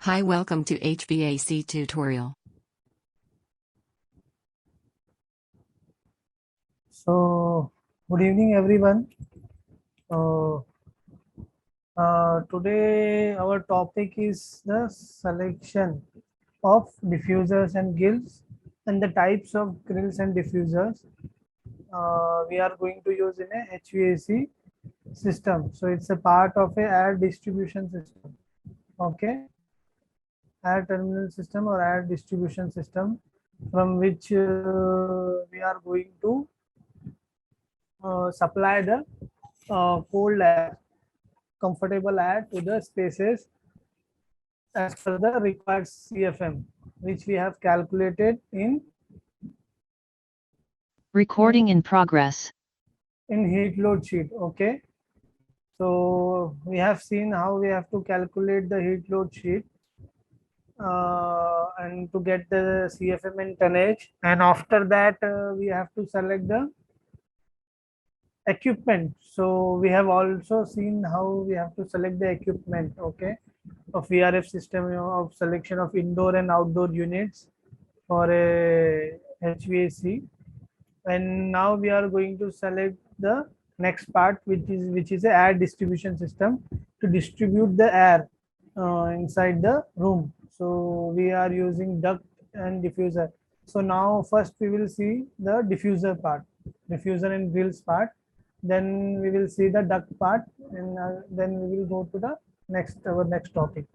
Hi, welcome to HVAC tutorial. So, good evening, everyone. Uh, Today, our topic is the selection of diffusers and grills and the types of grills and diffusers we are going to use in a HVAC system. So, it's a part of a air distribution system. Okay, air terminal system or air distribution system from which we are going to supply the cold air, comfortable air to the spaces as per the required CFM, which we have calculated in Recording in progress. heat load sheet. Okay, so we have seen how we have to calculate the heat load sheet and to get the CFM and tonnage, and after that we have to select the equipment. So we have also seen how we have to select the equipment. Okay, of VRF system, of selection of indoor and outdoor units for a HVAC. And now we are going to select the next part, which is a air distribution system to distribute the air inside the room. So we are using duct and diffuser. So now first we will see the diffuser part, diffuser and grills part. Then we will see the duct part, and then we will go to the our next topic.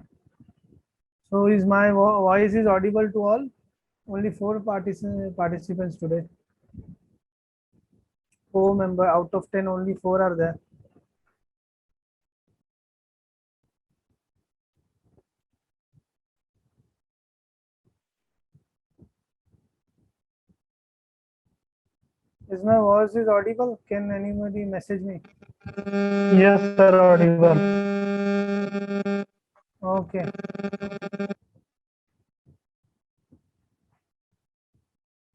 So is my voice is audible to all? Only four participants today. 4 member out of 10, only 4 are there. Is my voice is audible? Can anybody message me? Yes, sir, audible. Okay.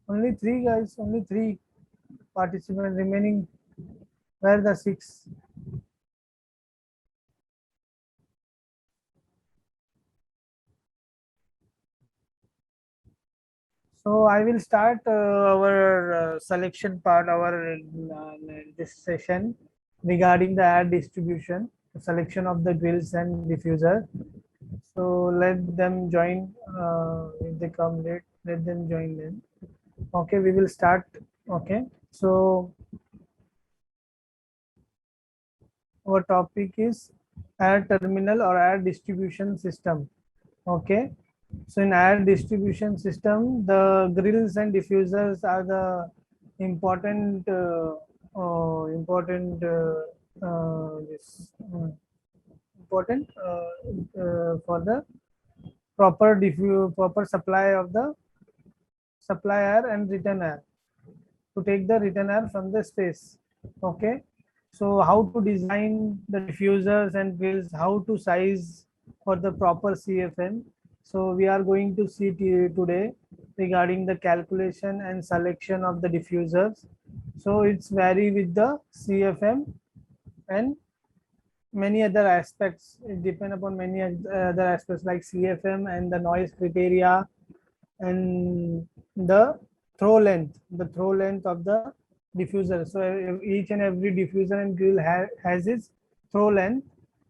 Only 3 guys, only 3 participants remaining. Where the 6? So I will start our selection part, our this session regarding the air distribution, selection of the grills and diffuser. So let them join. If they come late, let them join then. Okay, we will start. Okay, so our topic is air terminal or air distribution system. Okay, so in air distribution system, the grills and diffusers are the important important for the proper supply of the supply air and return air, to take the return air from the space. Okay, so how to design the diffusers and grills, how to size for the proper CFM. So we are going to see today regarding the calculation and selection of the diffusers. So it's vary with the CFM and many other aspects. It depend upon many other aspects like CFM and the noise criteria and the throw length of the diffuser. So each and every diffuser and grill has its throw length.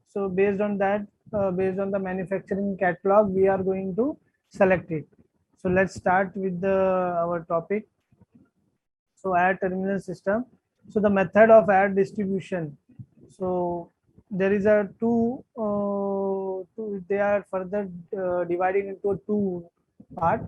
So based on that, based on the manufacturing catalog, we are going to select it. So let's start with our topic. So air terminal system. So the method of air distribution. So there is a they are further divided into two part: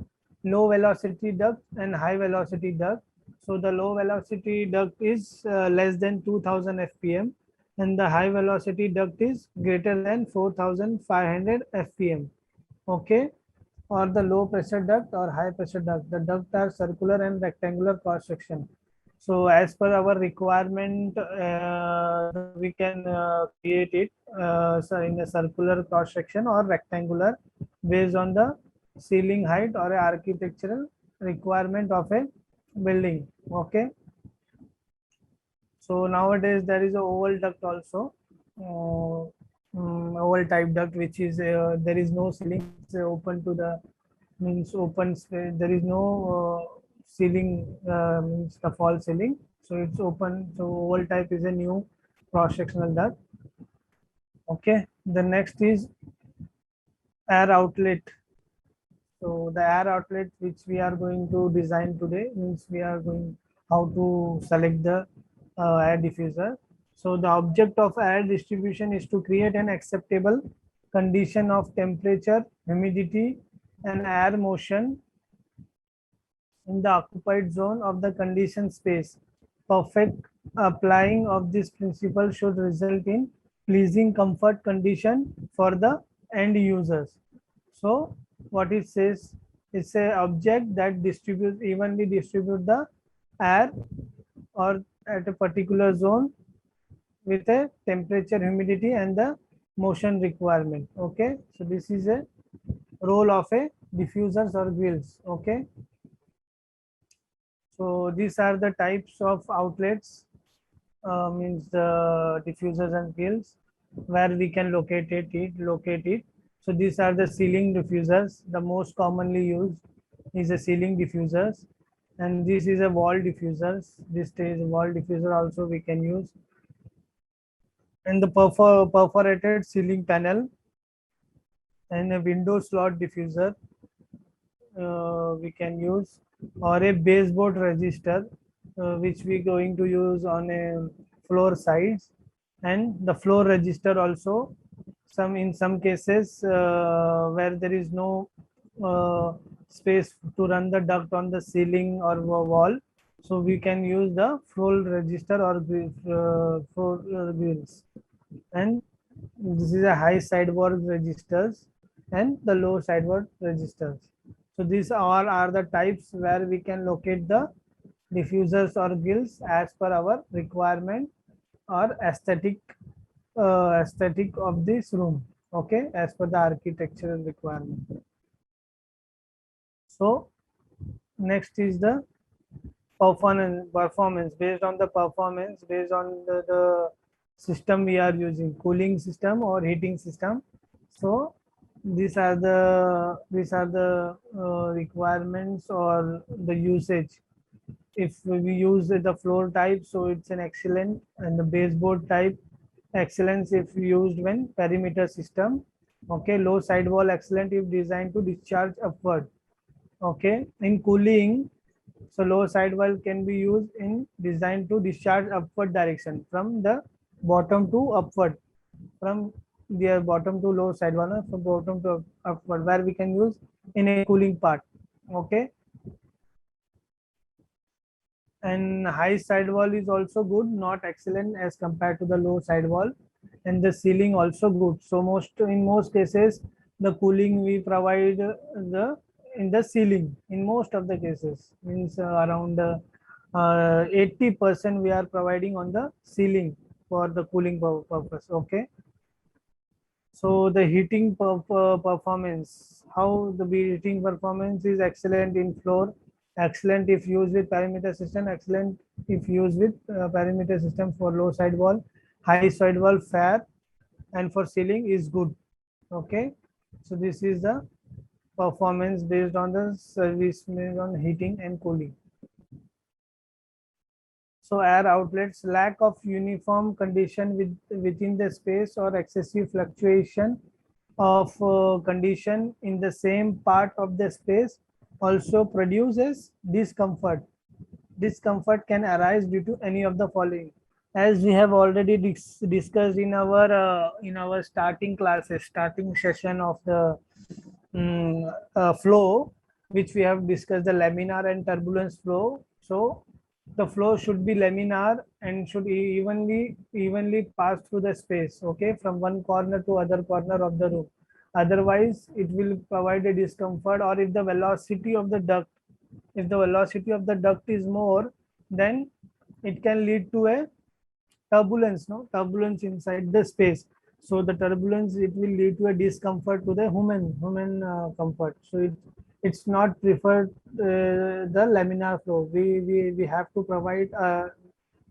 low velocity duct and high velocity duct. So the low velocity duct is less than 2000 fpm, and the high velocity duct is greater than 4500 fpm. Okay, or the low pressure duct or high pressure duct. The duct are circular and rectangular cross section. So as per our requirement, we can create it so in a circular cross section or rectangular based on the ceiling height or a architectural requirement of a building. Okay. So nowadays there is a oval duct also. oval type duct, which is there is no ceiling. It's open to the means open space. There is no ceiling, means the false ceiling. So it's open. So oval type is a new cross sectional duct. Okay. The next is air outlet. So the air outlet which we are going to design today means we are going how to select the air diffuser. So the object of air distribution is to create an acceptable condition of temperature, humidity, and air motion in the occupied zone of the conditioned space. Perfect applying of this principle should result in pleasing comfort condition for the end users. So what it says, it's a object that distributes evenly distribute the air or at a particular zone with a temperature, humidity, and the motion requirement. Okay, so this is a role of a diffusers or grills. Okay, so these are the types of outlets, means the diffusers and grills, where we can locate it. So these are the ceiling diffusers. The most commonly used is a ceiling diffusers, and this is a wall diffusers. This is wall diffuser also we can use, and the perforated ceiling panel and a window slot diffuser we can use, or a baseboard resistor which we going to use on a floor sides, and the floor register also. Some in some cases where there is no space to run the duct on the ceiling or wall, so we can use the floor register or floor grills. And this is a high sideward registers and the low sideward registers. So these all are the types where we can locate the diffusers or grills as per our requirement or aesthetic of this room. Okay, as per the architectural requirement. So next is the performance. Based on the performance, based on the system we are using, cooling system or heating system. So these are the requirements or the usage. If we use the floor type, so it's an excellent, and the baseboard type excellence if used when perimeter system. Okay, low sidewall excellent if designed to discharge upward. Okay, in cooling, so low sidewall can be used in designed to discharge upward direction from the bottom to upward, from the bottom to low sidewall, from bottom to upward, where we can use in a cooling part. Okay, and high sidewall is also good, not excellent as compared to the low sidewall, and the ceiling also good. So in most cases the cooling we provide the in the ceiling in most of the cases, means around 80% we are providing on the ceiling for the cooling purpose. Okay, so the heating performance, how the heating performance is excellent in floor, excellent if used with perimeter system, excellent if used with perimeter system for low sidewall, high sidewall fair, and for ceiling is good. Okay, so this is the performance based on the service based on heating and cooling. So air outlets, lack of uniform condition within the space or excessive fluctuation of condition in the same part of the space also produces discomfort. Discomfort can arise due to any of the following. As we have already discussed in our starting classes, starting session of the flow, which we have discussed the laminar and turbulence flow. So the flow should be laminar and should evenly pass through the space. Okay, from one corner to other corner of the room. Otherwise, it will provide a discomfort. Or if the velocity of the duct, is more, then it can lead to a turbulence, no turbulence inside the space. So the turbulence, it will lead to a discomfort to the human comfort. So it's not preferred the laminar flow. We have to provide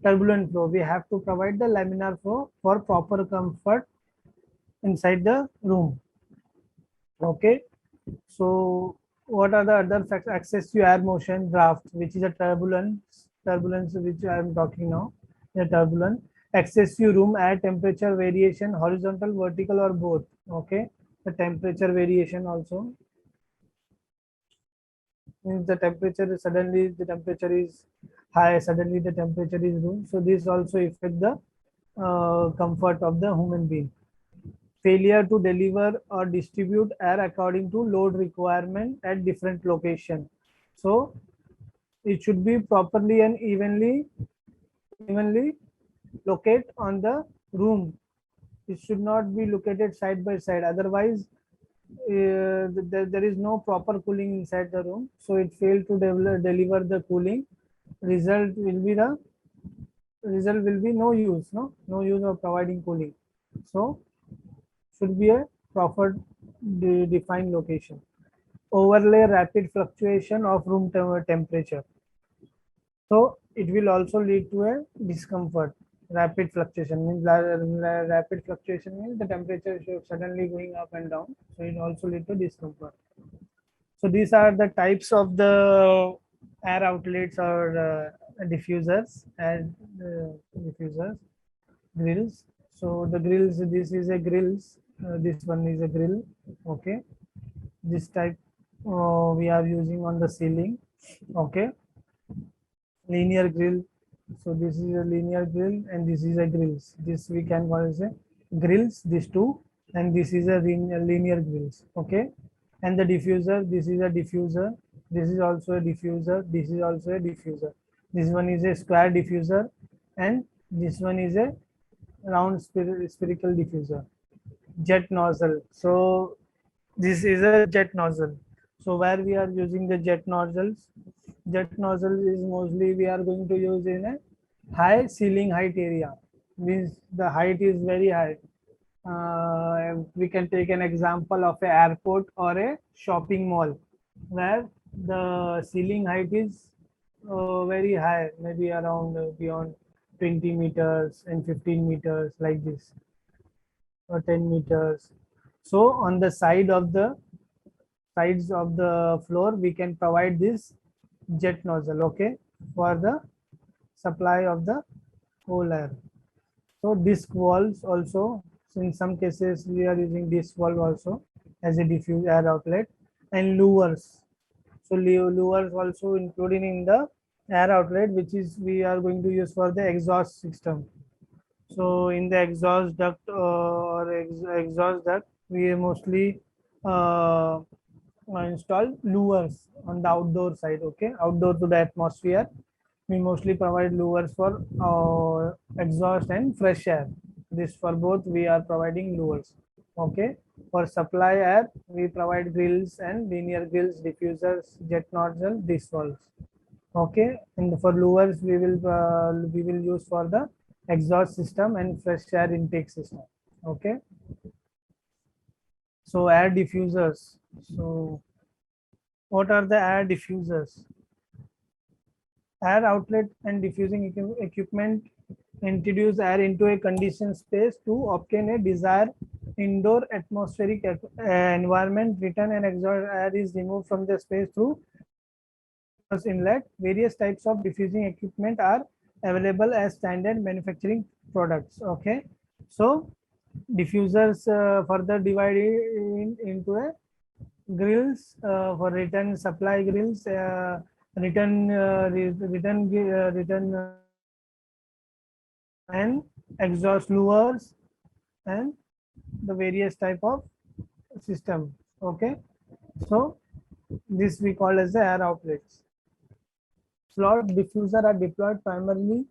turbulent flow. We have to provide the laminar flow for proper comfort inside the room. Okay, so what are the other factors? Access to air motion, draft, which is a turbulence which I am talking now, the turbulence. Access to room, air temperature variation, horizontal, vertical, or both. Okay, the temperature variation also means the temperature is suddenly the temperature is high, suddenly the temperature is low. So this also affect the comfort of the human being. Failure to deliver or distribute air according to load requirement at different location. So it should be properly and evenly locate on the room. It should not be located side by side. Otherwise, there is no proper cooling inside the room. So it failed to deliver the cooling. Result will be no use, no use of providing cooling. So should be a proper defined location. Overlay rapid fluctuation of room temperature. So it will also lead to a discomfort. Rapid fluctuation means rapid fluctuation means the temperature is suddenly going up and down. So it also lead to discomfort. So these are the types of the air outlets or diffusers and diffusers, grills. So the grills, this is a grills. This one is a grill. Okay, this type we are using on the ceiling. Okay, linear grill. So this is a linear grill and this is a grills. This we can call as a grills, these two, and this is a linear grills. Okay, and the diffuser, this is a diffuser, this is also a diffuser, this is also a diffuser. This one is a square diffuser and this one is a round spherical diffuser. Jet nozzle. So this is a jet nozzle. So where we are using the jet nozzles, jet nozzle is mostly we are going to use in a high ceiling height area, means the height is very high. We can take an example of a airport or a shopping mall where the ceiling height is very high, maybe around beyond 20 meters and 15 meters like this, or 10 meters. So on the sides of the floor, we can provide this jet nozzle, okay, for the supply of the whole air. So disc walls also, so in some cases we are using disc valve also as a diffuse air outlet, and louvers. So louvers also included in the air outlet, which is we are going to use for the exhaust system. So in the exhaust duct or exhaust duct, we mostly uh, install louvers on the outdoor side. Okay, outdoor to the atmosphere, we mostly provide louvers for exhaust and fresh air. This for both we are providing louvers. Okay, for supply air we provide grills and linear grills, diffusers, jet nozzle, disc valves. Okay, and for louvers we will use for the exhaust system and fresh air intake system. Okay, so air diffusers. So what are the air diffusers? Air outlet and diffusing equipment introduce air into a conditioned space to obtain a desired indoor atmospheric environment. Return and exhaust air is removed from the space through inlet. Various types of diffusing equipment are available as standard manufacturing products. Okay, so diffusers further divided into a grills for return supply grills, return and exhaust louvers and the various type of system. Okay, so this we call as the air outlets. Slot diffuser are deployed primarily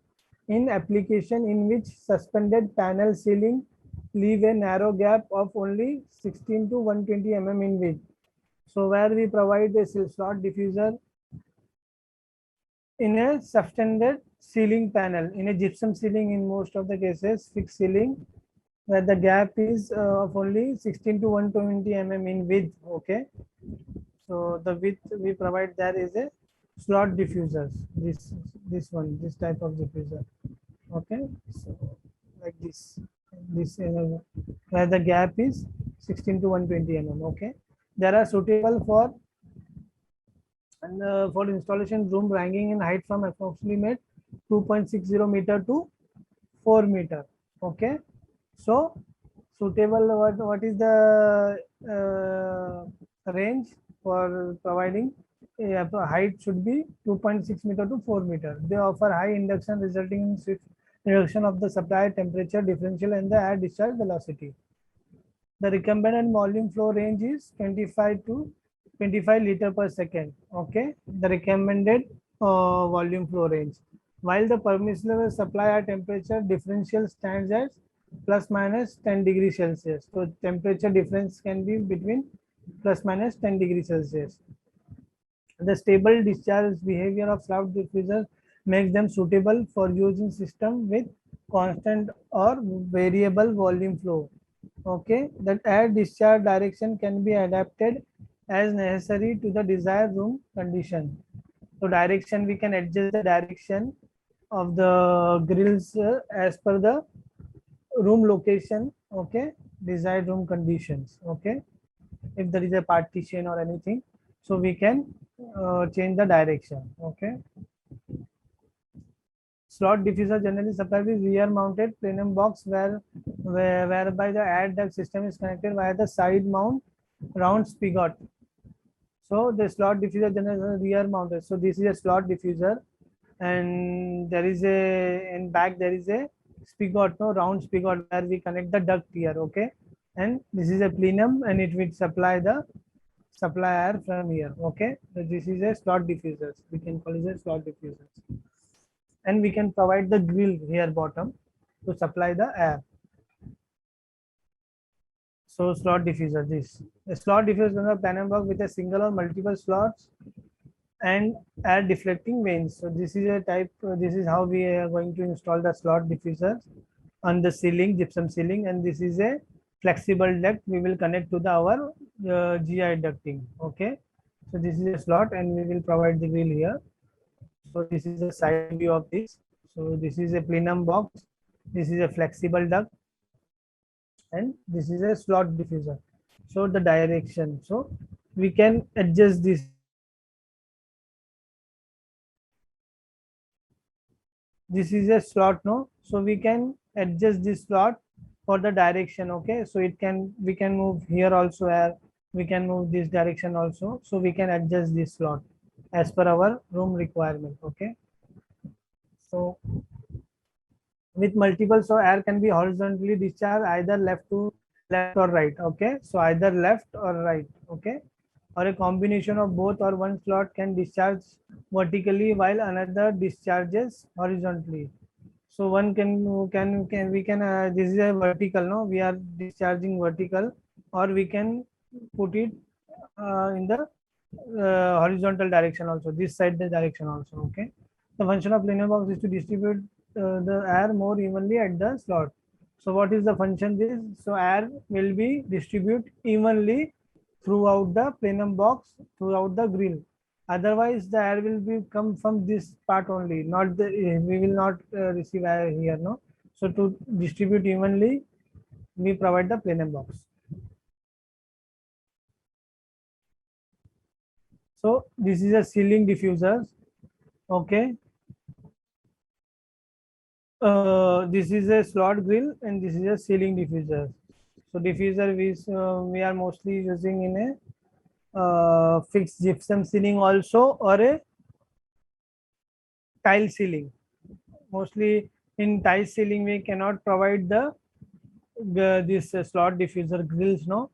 in application in which suspended panel ceiling leave a narrow gap of only 16 to 120 mm in width. So where we provide a slot diffuser in a suspended ceiling panel, in a gypsum ceiling in most of the cases, fixed ceiling, where the gap is of only 16 to 120 mm in width. Okay, so the width we provide there is a slot diffusers. This type of diffuser. Okay, so like this where the gap is 16 to 120 mm. Okay, there are suitable for for installation room ranging in height from approximately 2.60 meter to 4 meter. Okay, so suitable, what is the range for providing the height should be 2.6 meter to 4 meter. They offer high induction resulting in swift reduction of the supply temperature differential and the air discharge velocity. The recommended volume flow range is 25 to 25 liter per second. Okay, the recommended volume flow range. While the permissible supply air temperature differential stands at plus minus 10 degrees Celsius. So temperature difference can be between plus minus 10 degrees Celsius. The stable discharge behavior of slough diffusers makes them suitable for use in system with constant or variable volume flow. Okay, that air discharge direction can be adapted as necessary to the desired room condition. So direction, we can adjust the direction of the grills as per the room location. Okay, desired room conditions. Okay, if there is a partition or anything, so we can change the direction. Okay, slot diffuser generally supplied with rear mounted plenum box whereby the air duct system is connected via the side mount round spigot. So the slot diffuser generally rear mounted. So this is a slot diffuser, and there is a in back there is a spigot, no, round spigot where we connect the duct here. Okay, and this is a plenum and it will supply the supply air from here. Okay, so this is a slot diffusers, we can call it a slot diffusers, and we can provide the grill here bottom to supply the air. So slot diffuser, this a slot diffuser is a plenum box with a single or multiple slots and air deflecting vanes. So this is a type, this is how we are going to install the slot diffusers on the ceiling, gypsum ceiling, and this is a flexible duct we will connect to the our GI ducting. Okay, so this is a slot and we will provide the grill here. So this is a side view of this. So this is a plenum box, this is a flexible duct, and this is a slot diffuser. So the direction, so we can adjust this. This is a slot, no, so we can adjust this slot for the direction. Okay, so it can, we can move here also, where we can move this direction also, so we can adjust this slot as per our room requirement. Okay, so with multiple, so air can be horizontally discharged either left to left or right. Okay, so either left or right. Okay, or a combination of both, or one slot can discharge vertically while another discharges horizontally. So one can we can this is a vertical, no, we are discharging vertical, or we can put it in the horizontal direction also, this side the direction also. Okay, the function of plenum box is to distribute the air more evenly at the slot. So what is the function this? So air will be distributed evenly throughout the plenum box, throughout the grill. Otherwise the air will be come from this part only, not the we will not receive air here, no. So to distribute evenly, we provide the plenum box. So this is a ceiling diffuser. Okay, this is a slot grill and this is a ceiling diffuser. So diffuser we are mostly using in a fixed gypsum ceiling also, or a tile ceiling. Mostly in tile ceiling we cannot provide the this slot diffuser grills, no,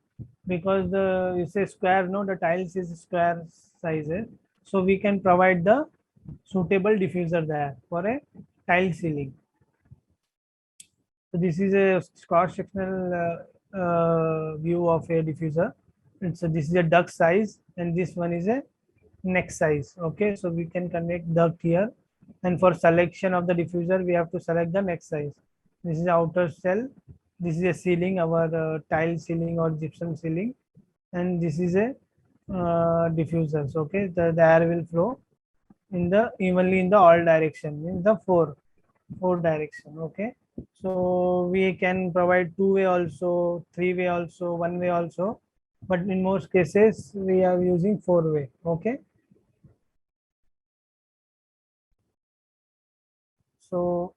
because the it's a square, no, the tiles is square sizes, so we can provide the suitable diffuser there for a tile ceiling. So this is a cross-sectional view of a diffuser. So this is a duct size and this one is a neck size. Okay, so we can connect duct here, and for selection of the diffuser we have to select the neck size. This is outer shell, this is a ceiling, our tile ceiling or gypsum ceiling, and this is a diffusers. Okay, the air will flow in the evenly in the all direction, in the four direction. Okay, So we can provide two-way also, three-way also, one-way also, but in most cases we are using four-way. Okay. So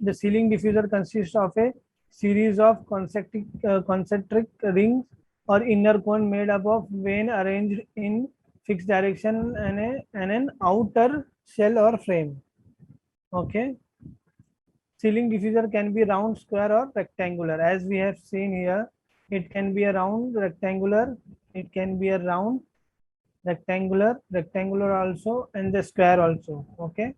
the ceiling diffuser consists of a series of concentric rings or inner cone made up of vane arranged in fixed direction and an outer shell or frame. Okay. Ceiling diffuser can be round, square, or rectangular. As we have seen here, it can be a round, rectangular, it can be a round, rectangular also, and the square also. Okay.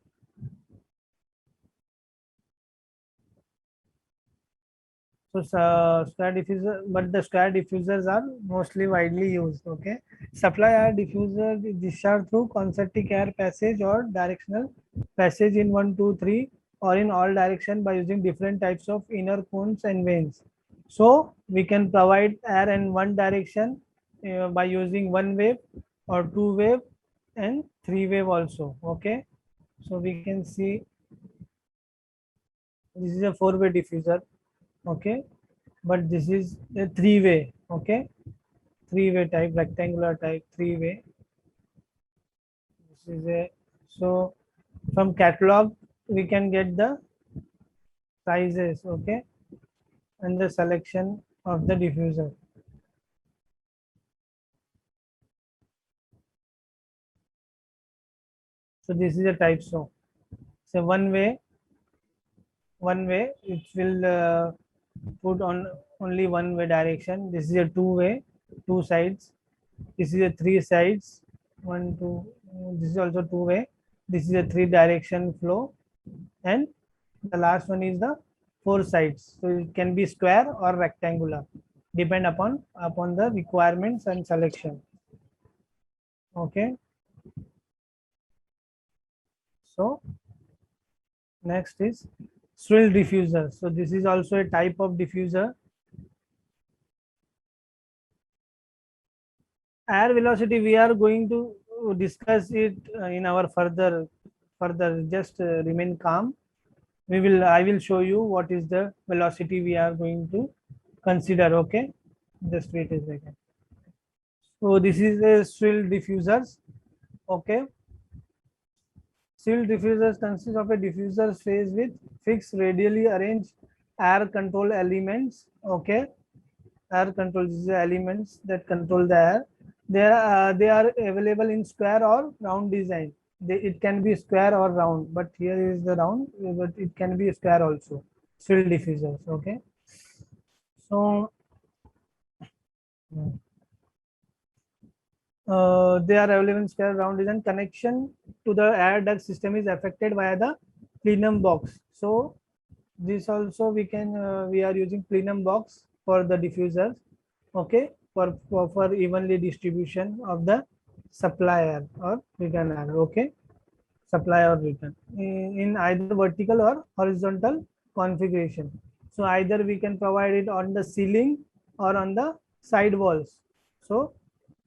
So square diffuser, but the square diffusers are mostly widely used. Okay. Supply air diffuser is discharged through concentric air passage or directional passage in 1, 2, 3, or in all direction by using different types of inner cones and vanes. So we can provide air in one direction by using one wave or two wave and three wave also. Okay. So we can see this is a four-way diffuser. Okay, but this is a three-way. Okay, three-way type, rectangular type, three-way. This is a, so from catalog we can get the sizes. Okay, and the selection of the diffuser. So this is a type. So one way it will put on only one way direction. This is a two-way, two sides. This is a three sides, one, two. This is also two-way. This is a three direction flow, and the last one is the four sides. So it can be square or rectangular, depend upon the requirements and selection. Okay. So next is swirl diffuser. So this is also a type of diffuser. Air velocity, we are going to discuss it in our further just remain calm. I will show you what is the velocity we are going to consider. Okay, just wait a second. So this is a swirl diffusers. Okay, swirl diffusers consist of a diffuser phase with fixed radially arranged air control elements. Okay, air control, these are elements that control the air. They are available in square or round design. It can be square or round, but here is the round, but it can be square also. Swirl diffusers. Okay. So they are available in square, round design. Connection to the air duct system is affected via the plenum box. So this also we are using plenum box for the diffusers. Okay, for evenly distribution of the supply air or return air. Okay, supply or return in either vertical or horizontal configuration. So either we can provide it on the ceiling or on the side walls. So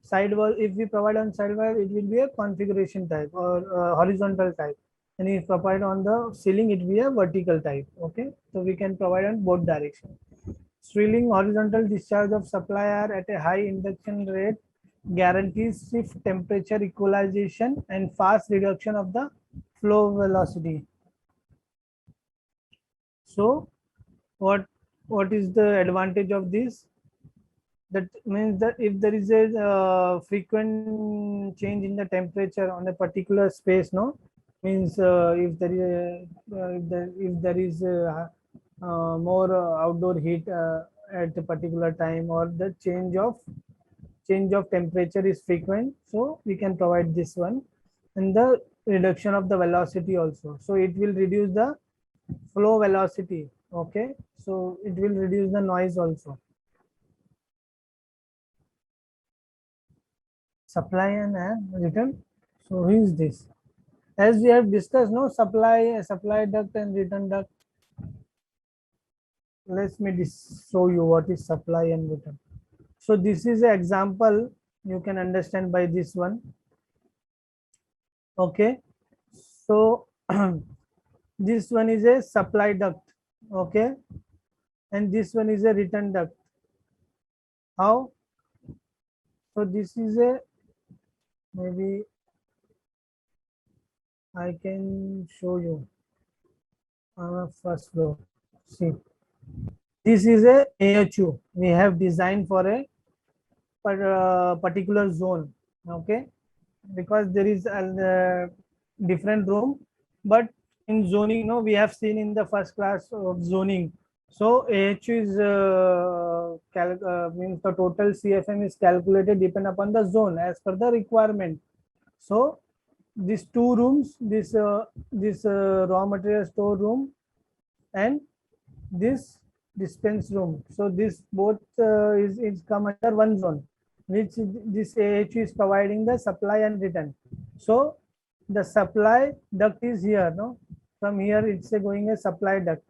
side wall, if we provide on side wall, it will be a configuration type or horizontal type, and if provide on the ceiling, it will be a vertical type. Okay, so we can provide on both directions. Swirling horizontal discharge of supply air at a high induction rate guarantees shift temperature equalization and fast reduction of the flow velocity. So what is the advantage of this? That means that if there is a frequent change in the temperature on a particular space, no, means if there is if there is more outdoor heat at a particular time, or the change of temperature is frequent, so we can provide this one. And the reduction of the velocity also, so it will reduce the flow velocity. Okay, so it will reduce the noise also. Supply and return. So who is this? As we have discussed, no, supply duct and return duct. Let me show you what is supply and return. So this is an example you can understand by this one. Okay, so this one is a supply duct. Okay, and this one is a return duct. How? So this is a, maybe I can show you on a first floor. See, this is a AHU we have designed for a particular zone. Okay, because there is a different room, but in zoning, no, we have seen in the first class of zoning. So AHU is means the total CFM is calculated depend upon the zone as per the requirement. So these two rooms, this raw material store room and this dispense room. So this both is come under one zone, which this AHU is providing the supply and return. So the supply duct is here, no? From here it's going a supply duct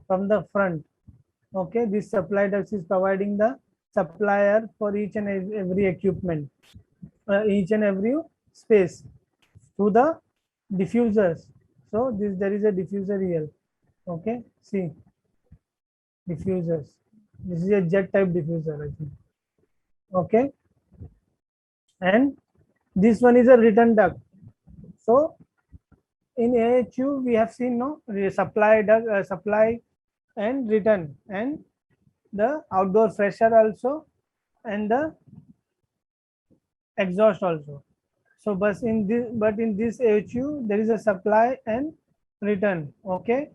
from the front. Okay, this supply duct is providing the supplier for each and every equipment, each and every space to the diffusers. So this there is a diffuser here. Okay, see, diffusers. This is a jet type diffuser, I think. Okay, and this one is a return duct. So in AHU we have seen, no, supply duct, supply and return, and the outdoor fresh air also, and the exhaust also. So but in this AHU there is a supply and return. Okay,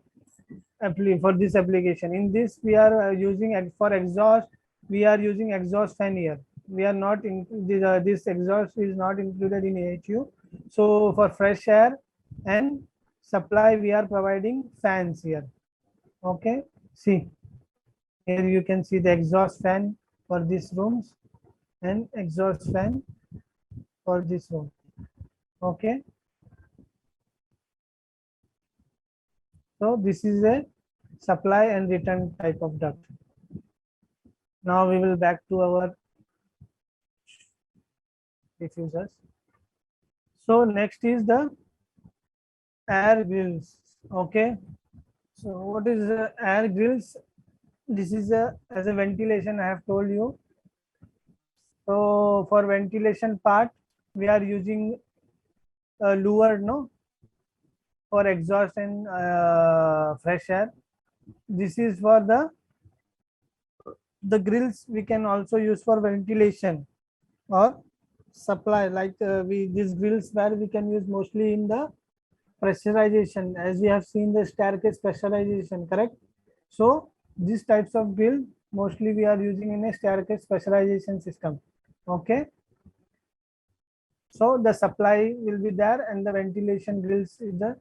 for this application. In this we are using for exhaust, we are using exhaust fan here. We are not in this exhaust is not included in AHU. So for fresh air and supply we are providing fans here. Okay, see, here you can see the exhaust fan for these rooms and exhaust fan for this room. Okay, so this is a supply and return type of duct. Now we will back to our diffusers. So next is the air grills. Okay, so what is the air grills? This is as a ventilation I have told you. So for ventilation part we are using lower, no, for exhaust and fresh air. This is for the grills we can also use for ventilation or supply, like these grills where we can use mostly in the pressurization, as we have seen the staircase pressurization, correct? So these types of grill mostly we are using in a staircase pressurization system. Okay, so the supply will be there and the ventilation grills is the,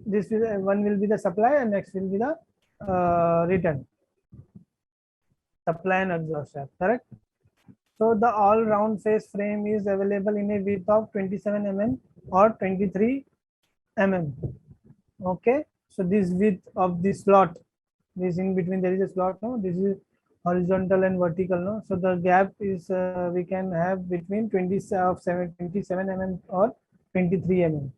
this is one will be the supply and next will be the return, supply and exhaust air, correct? So the all round face frame is available in a width of 27 mm or 23 mm. Okay, so this width of this slot, this in between there is a slot, no, this is horizontal and vertical, no, so the gap is we can have between 27 mm or 23 mm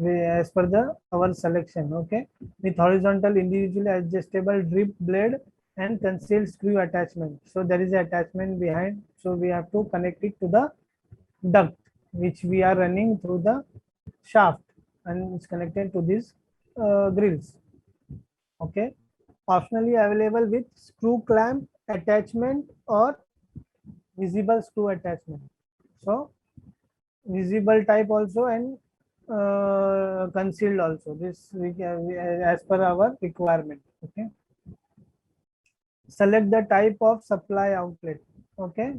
as per the our selection. Okay, with horizontal individually adjustable drip blade and concealed screw attachment. So there is an attachment behind, so we have to connect it to the duct which we are running through the shaft, and it's connected to these grills. Okay, optionally available with screw clamp attachment or visible screw attachment. So visible type also and concealed also, this as per our requirement. Okay, select the type of supply outlet. Okay,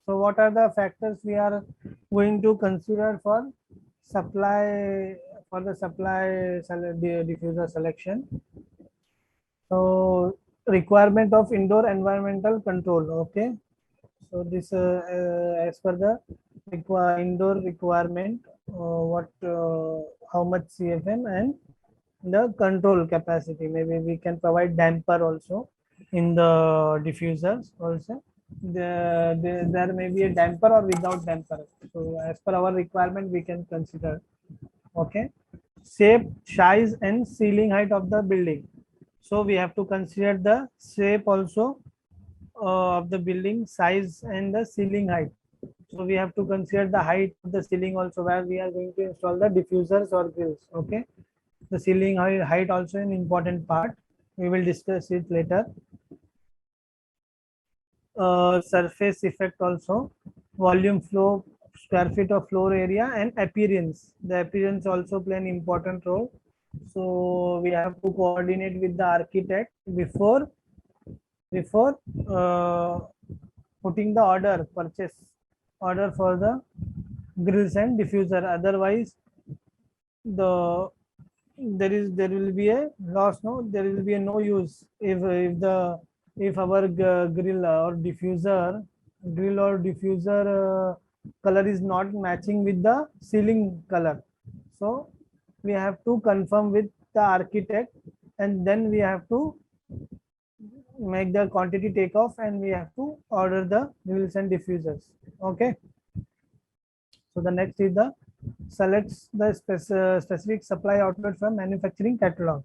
so what are the factors we are going to consider for supply, for the diffuser selection? So requirement of indoor environmental control. Okay, so this as per the indoor requirement, how much CFM and the control capacity. Maybe we can provide damper also in the diffusers also. There may be a damper or without damper. So as per our requirement, we can consider. Okay, shape, size, and ceiling height of the building. So we have to consider the shape also of the building, size and the ceiling height. So we have to consider the height of the ceiling also, where we are going to install the diffusers or grills. Okay, the ceiling height also an important part. We will discuss it later. Surface effect also, volume, flow, square feet of floor area, and appearance. The appearance also play an important role. So we have to coordinate with the architect before uh, putting the purchase order for the grills and diffuser. Otherwise, the there will be a loss. No, there will be a no use if our grill or diffuser color is not matching with the ceiling color. So we have to confirm with the architect, and then we have to make the quantity take off, and we have to order the grills and diffusers. Okay, so the next is the selects the specific supply outlet from manufacturing catalog.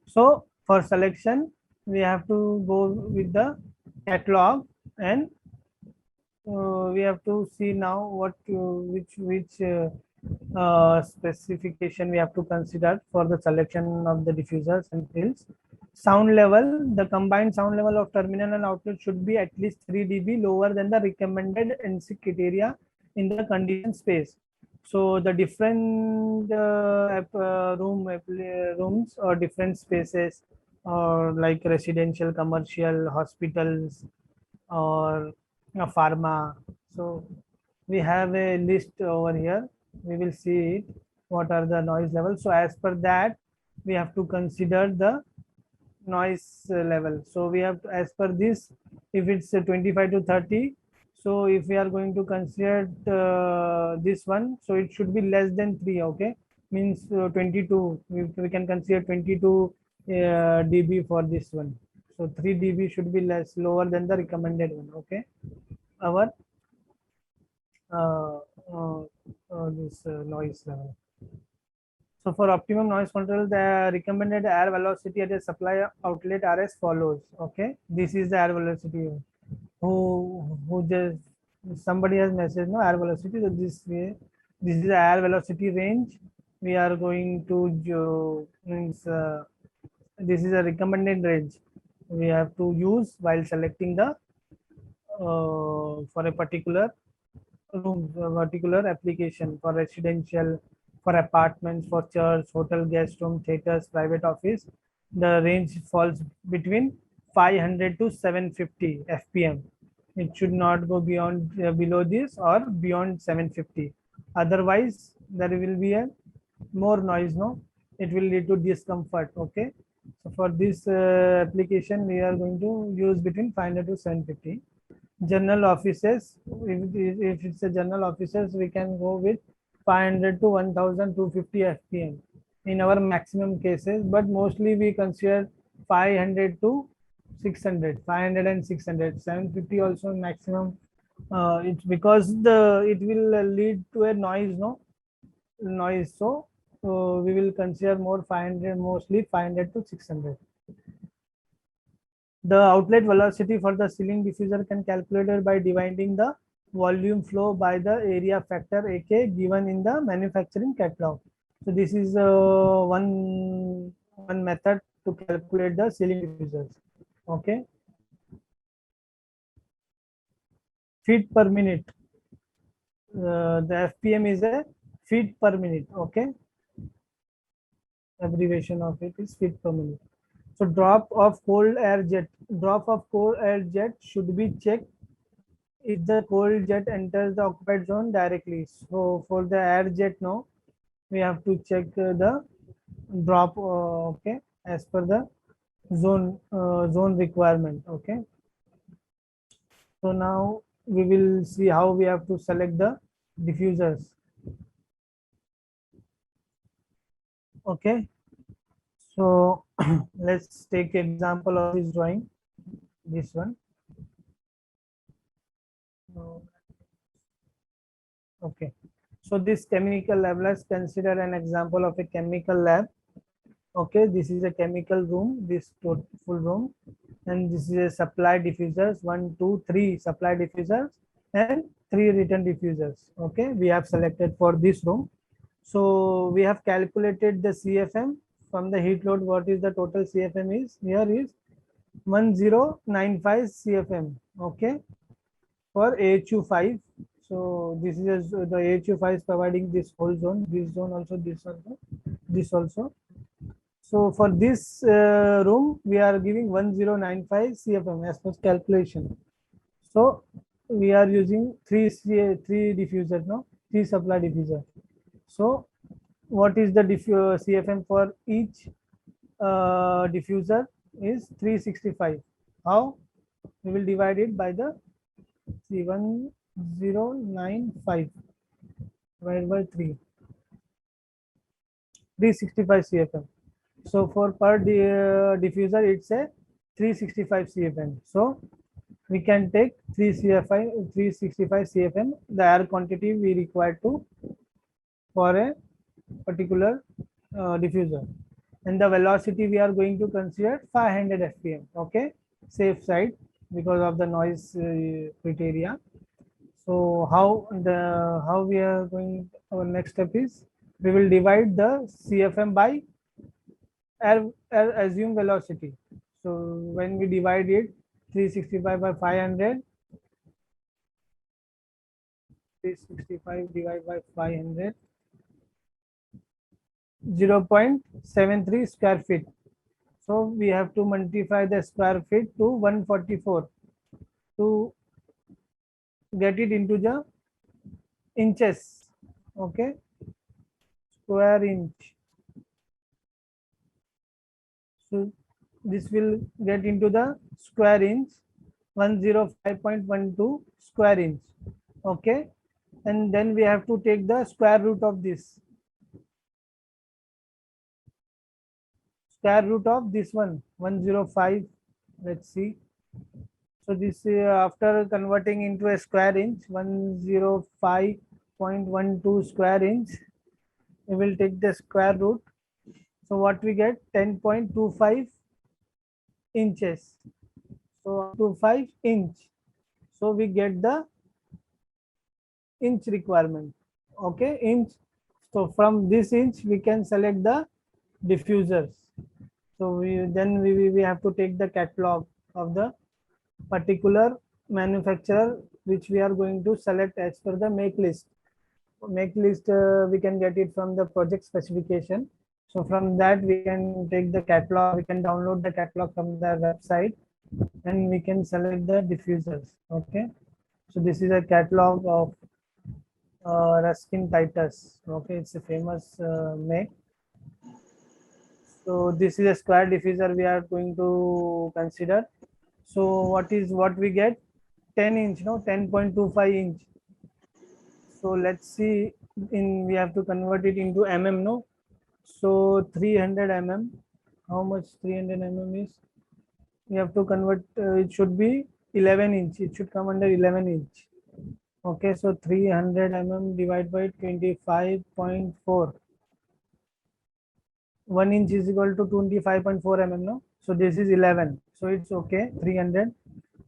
So for selection, we have to go with the catalog, and we have to see now what which specification we have to consider for the selection of the diffusers and grills. Sound level, the combined sound level of terminal and outlet should be at least 3 dB lower than the recommended NC criteria in the conditioned space. So the different rooms or different spaces, or like residential, commercial, hospitals, or pharma. So we have a list over here. We will see it, what are the noise levels. So as per that, we have to consider the noise level. So we have to, as per this, if it's 25 to 30, so if we are going to consider this one, so it should be less than 3. Okay, means 22, we can consider 22 dB for this one. So 3 dB should be lower than the recommended one. Okay, our uh, uh, this noise level. So for optimum noise control, the recommended air velocity at a supply outlet are as follows. Okay, this is the air velocity. Who just somebody has messaged no air velocity. So this is the air velocity range. We are going to means this is a recommended range we have to use while selecting the for a particular room, particular application, for residential, for apartments, for church, hotel, guest room, theaters, private office. The range falls between 500 to 750 fpm. It should not go beyond below this or beyond 750. Otherwise, there will be a more noise. No, it will lead to discomfort. Okay, so for this application, we are going to use between 500 to 750. General offices, if it's a general offices, we can go with 500 to 1250 fpm in our maximum cases, but mostly we consider 500 to 600, 500 and 600, 750 also maximum. It's because it will lead to a noise. So we will consider more 500, mostly 500 to 600. The outlet velocity for the ceiling diffuser can calculated by dividing the volume flow by the area factor AK given in the manufacturing catalog. So this is one method to calculate the ceiling diffusers. Okay, feet per minute. The FPM is a feet per minute. Okay, abbreviation of it is feet per minute. So drop of cold air jet should be checked if the cold jet enters the occupied zone directly. So for the air jet, no, we have to check the drop. Okay, as per the zone requirement. Okay. So now we will see how we have to select the diffusers. Okay. So let's take example of this drawing. This one. Okay. So this chemical lab, let's consider an example of a chemical lab. Okay, this is a chemical room, this full room, and this is a supply diffusers, 1, 2, 3 supply diffusers and 3 return diffusers. Okay, we have selected for this room. So we have calculated the CFM from the heat load. What is the total CFM is? Here is 1095 CFM. Okay, for AHU5. So this is the AHU5 is providing this whole zone, this zone also, this also, this also. So for this room, we are giving 1095 CFM as per calculation. So we are using three diffuser, no, three supply diffuser. So what is the CFM for each diffuser is 365. How? We will divide it by the 1095 divided by 3, 365 CFM. So for per diffuser, it's a 365 CFM. So we can take 365 CFM, the air quantity we require to for a particular diffuser, and the velocity we are going to consider 500 fpm. Okay, safe side because of the noise criteria. So how we are going, our next step is we will divide the CFM by air assumed velocity. So when we divide it 365 by 500, 365 divided by 500, 0.73 square feet. So we have to multiply the square feet to 144 to get it into the inches. Okay, square inch. So this will get into the square inch, 105.12 square inch. Okay, and then we have to take the square root of this. Square root of this one, 105. Let's see. So this after converting into a square inch, 105.12 square inch, we will take the square root. So what we get, 10.25 inches. So 25 inch. So we get the inch requirement. Okay, inch. So from this inch we can select the diffusers. So we have to take the catalog of the particular manufacturer which we are going to select as per the make list. Make list we can get it from the project specification. So from that we can take the catalog, we can download the catalog from the website and we can select the diffusers. Okay, so this is a catalog of Ruskin Titus. Okay, it's a famous make. So this is a square diffuser we are going to consider. So what we get, 10 inch, no, 10.25 inch. So let's see, in we have to convert it into mm, no. So 300 mm, how much 300 mm is? We have to convert, it should be 11 inch, it should come under 11 inch. Okay, so 300 mm divided by 25.4. 1 inch is equal to 25.4 mm, no? So this is 11. So it's okay, 300.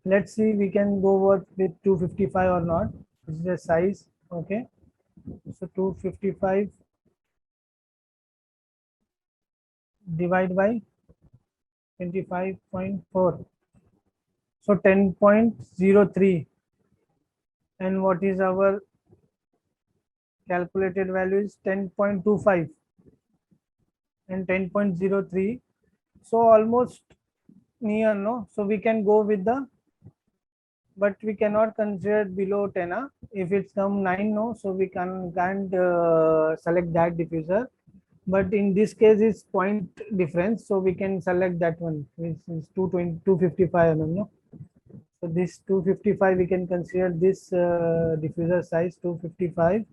Let's see, we can go with 255 or not. This is the size. Okay, so 255 divided by 25.4. So 10.03. And what is our calculated value is 10.25 and 10.03. So almost near, no? So we can go with the, but we cannot consider below 10. If it's come 9, no, so we can't select that diffuser. But in this case, it's point difference, so we can select that one, which is 255 mm. No? So this 255, we can consider this diffuser size 255.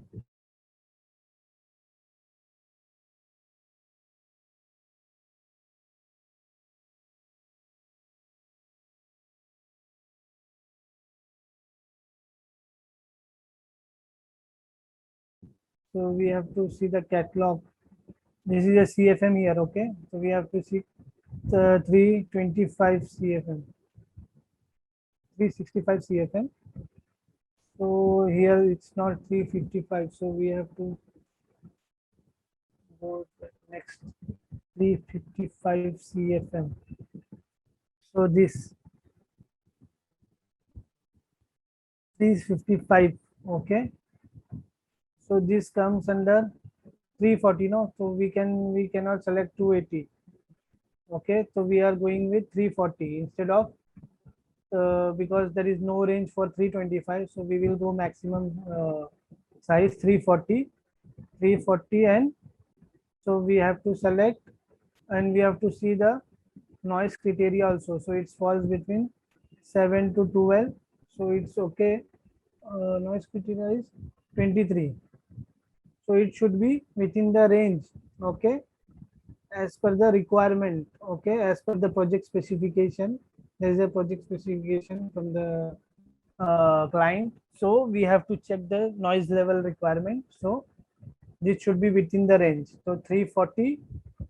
So we have to see the catalog This is a CFM here. Okay, so we have to see the 325 CFM, 365 CFM. So here it's not 355, so we have to go to the next 355 CFM. So this 355, okay. So this comes under 340, no? So we cannot select 280. Okay, so we are going with 340 instead of because there is no range for 325, so we will go maximum size 340, and so we have to select, and we have to see the noise criteria also. So it falls between 7 to 12, so it's okay. Noise criteria is 23, so it should be within the range, okay, as per the requirement, okay, as per the project specification. There is a project specification from the client, so we have to check the noise level requirement. So this should be within the range, so 340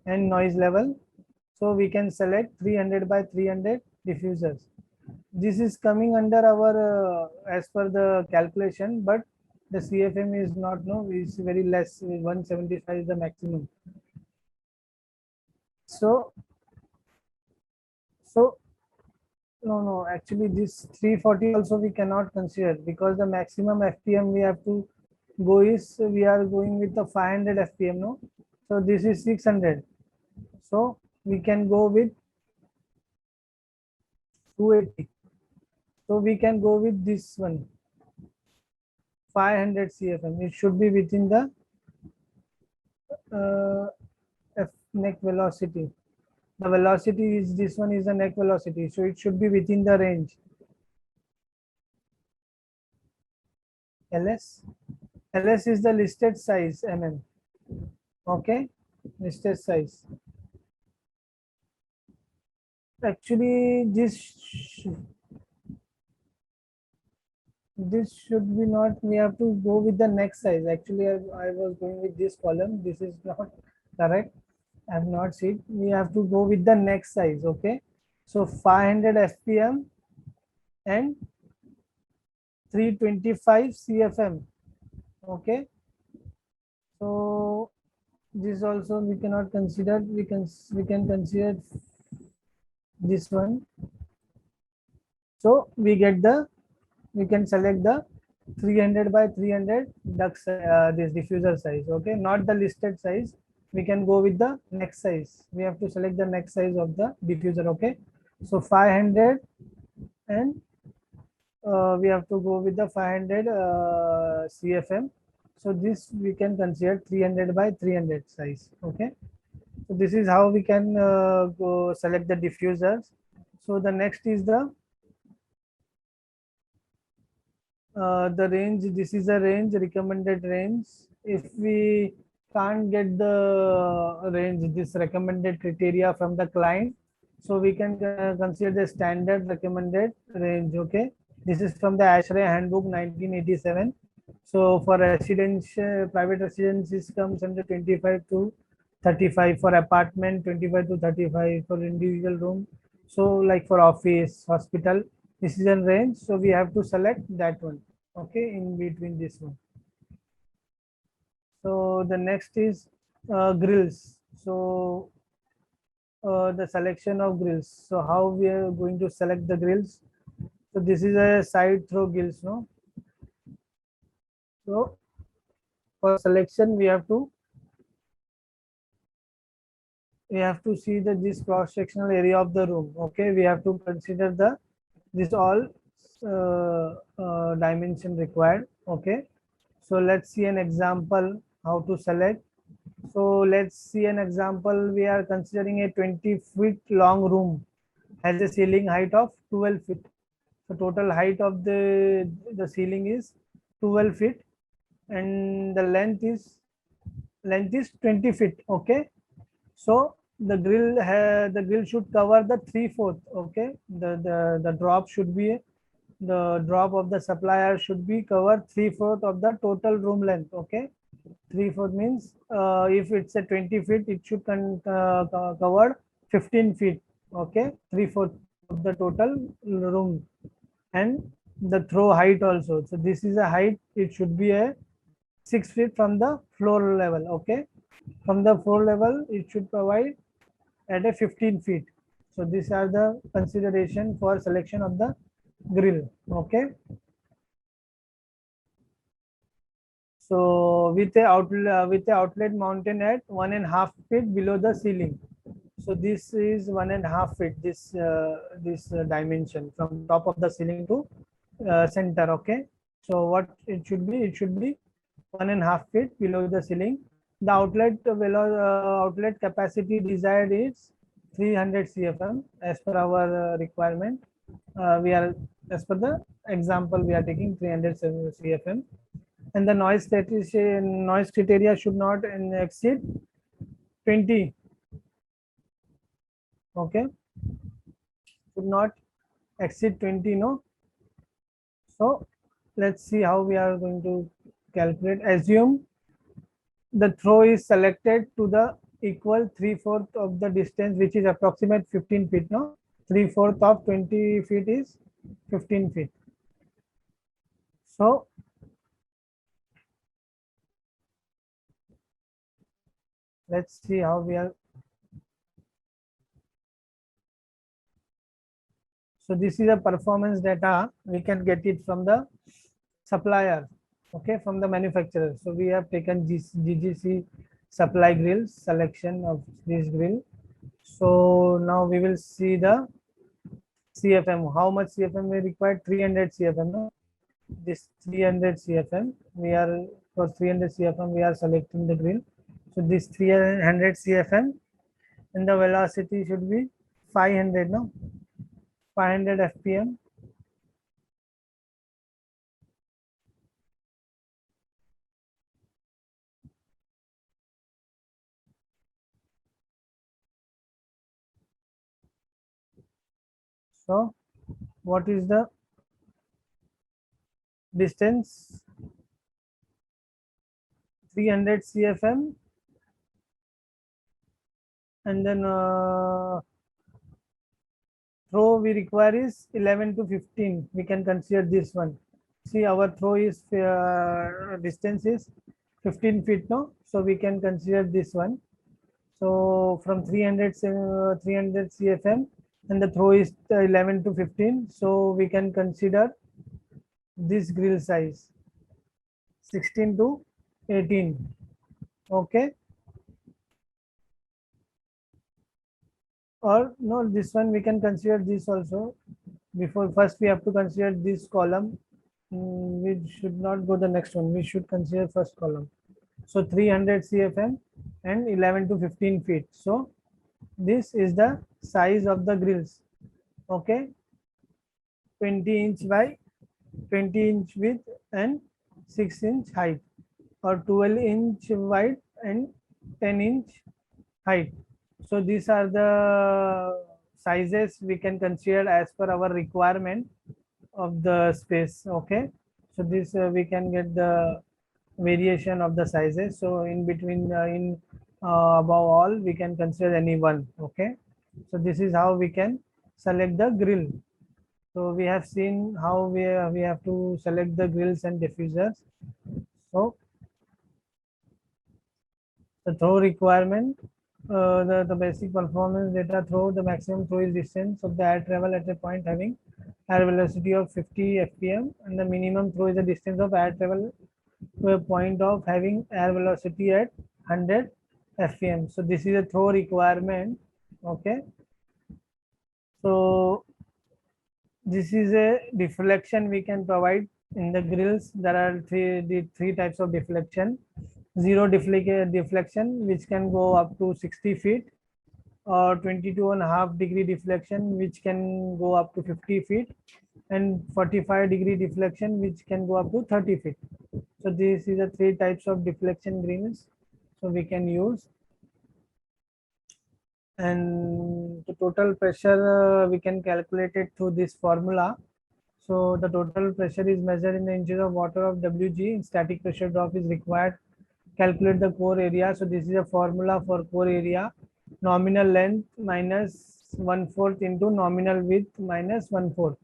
and noise level. So we can select 300 by 300 diffusers. This is coming under our as per the calculation, but the CFM is not, no, is very less. 175 is the maximum. So no, actually this 340 also we cannot consider, because the maximum FPM we have to go is, we are going with the 500 FPM, no. So this is 600, so we can go with 280. So we can go with this one, 500 CFM. It should be within the F neck velocity. The velocity is, this one is the neck velocity, so it should be within the range. LS is the listed size, mm. Okay, listed size. Actually this should be not, we have to go with the next size. Actually I was going with this column, this is not correct. I have not seen. We have to go with the next size, okay. So 500 FPM and 325 CFM, okay. So this also we cannot consider. We can consider this one. So we get the, we can select the 300 by 300 duct this diffuser size, okay, not the listed size. We can go with the next size. We have to select the next size of the diffuser, okay. So 500, and we have to go with the 500 CFM. So this we can consider 300 by 300 size, okay. So this is how we can go select the diffusers. So the next is the range. This is a range, recommended range. If we can't get the range, this recommended criteria from the client, so we can consider the standard recommended range, okay. This is from the ASHRAE handbook 1987. So for residential, private residences comes under 25 to 35, for apartment 25 to 35, for individual room. So like for office, hospital, this is a range, so we have to select that one, okay, in between this one. So the next is grills. So the selection of grills. So how we are going to select the grills? So this is a side throw grills, no. So for selection we have to see the this cross sectional area of the room, okay. We have to consider the this all dimension required, okay. So let's see an example how to select. So let's see an example. We are considering a 20-foot long room, has a ceiling height of 12 feet. So total height of the ceiling is 12 feet, and the length is 20 feet, okay. So the grill should cover the 3/4, okay. The drop should be, the drop of the supplier should be covered 3/4 of the total room length, okay. 3/4 means if it's a 20 feet, it should cover 15 feet. Okay, 3/4 of the total room, and the throw height also. So this is a height. It should be a 6 feet from the floor level. Okay, from the floor level, it should provide at a 15 feet. So these are the consideration for selection of the grill. Okay. So with a outlet mounted at 1.5 feet below the ceiling. So this is 1.5 feet. This dimension from top of the ceiling to center. Okay. So what it should be? It should be 1.5 feet below the ceiling. The outlet capacity desired is 300 CFM as per our requirement. We are, as per the example, we are taking 300 CFM, and the noise criteria should not exceed 20. Okay, should not exceed 20. No. So let's see how we are going to calculate. Assume the throw is selected to the equal 3/4 of the distance, which is approximate 15 feet. No, 3/4 of 20 feet is 15 feet. So let's see how we are. So this is a performance data. We can get it from the supplier. Okay, from the manufacturer. So we have taken GGC supply grills, selection of this grill. So now we will see the CFM. How much CFM we require? 300 CFM. No? This 300 CFM. We are for 300 CFM. We are selecting the grill. So this 300 CFM, and the velocity should be 500. No, 500 FPM. So what is the distance? 300 CFM, and then throw we require is 11 to 15. We can consider this one. See, our throw is distance is 15 feet. No, so we can consider this one. So from 300 CFM, and the throw is 11 to 15. So we can consider this grill size 16 to 18. Okay. Or no, this one we can consider this also. Before, first we have to consider this column. We should not go the next one. We should consider first column. So 300 CFM and 11 to 15 feet. So this is the size of the grills. Okay, 20 inch by 20 inch width and 6 inch height, or 12 inch wide and 10 inch height. So these are the sizes we can consider as per our requirement of the space. Okay, so this we can get the variation of the sizes. So in between, above all, we can consider any one. Okay, so this is how we can select the grill. So we have seen how we have to select the grills and diffusers. So the throw requirement, the basic performance data throw, the maximum throw is distance of the air travel at a point having air velocity of 50 FPM, and the minimum throw is the distance of air travel to a point of having air velocity at 100 FPM. So this is a throw requirement. Okay. So this is a deflection we can provide in the grills. There are three types of deflection. Zero deflection, which can go up to 60 feet, or 22.5-degree deflection, which can go up to 50 feet, and 45-degree deflection, which can go up to 30 feet. So these is the three types of deflection grills so we can use. And the total pressure we can calculate it through this formula. So the total pressure is measured in the inches of water of Wg. Static pressure drop is required calculate the core area. So this is a formula for core area. Nominal length minus 1/4 into nominal width minus 1/4,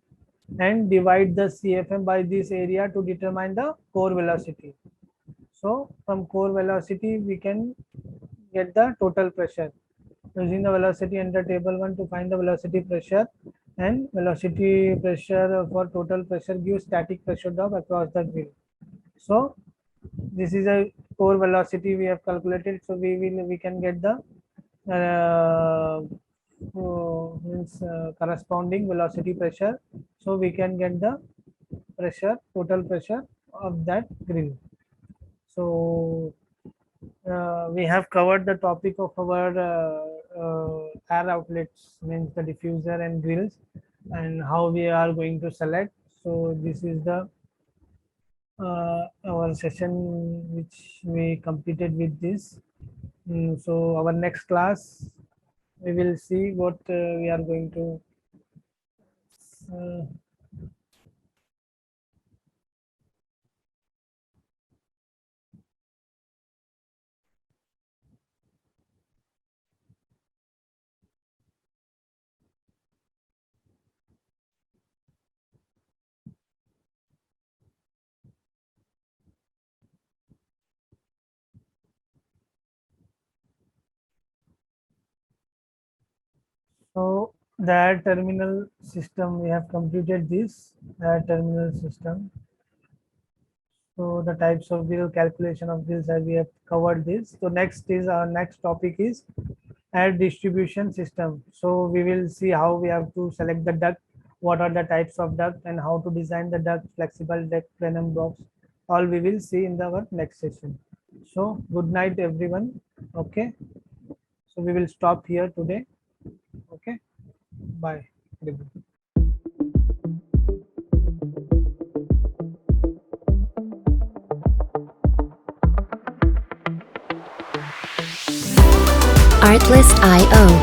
and divide the CFM by this area to determine the core velocity. So from core velocity we can get the total pressure using the velocity under table 1 to find the velocity pressure, and velocity pressure for total pressure gives static pressure drop across the grill. So this is a core velocity we have calculated, so we can get the corresponding velocity pressure, so we can get the pressure, total pressure of that grill. So we have covered the topic of our air outlets, means the diffuser and grills, and how we are going to select. So this is the our session which we completed with this. So our next class we will see what we are going to so the terminal system, we have completed this terminal system. So the types of grill, calculation of grills, as we have covered this. So next is our next topic is air distribution system. So we will see how we have to select the duct, what are the types of duct, and how to design the duct, flexible duct, plenum box. All we will see in our next session. So good night everyone. Okay, so we will stop here today. Okay, bye everyone. Artlist.io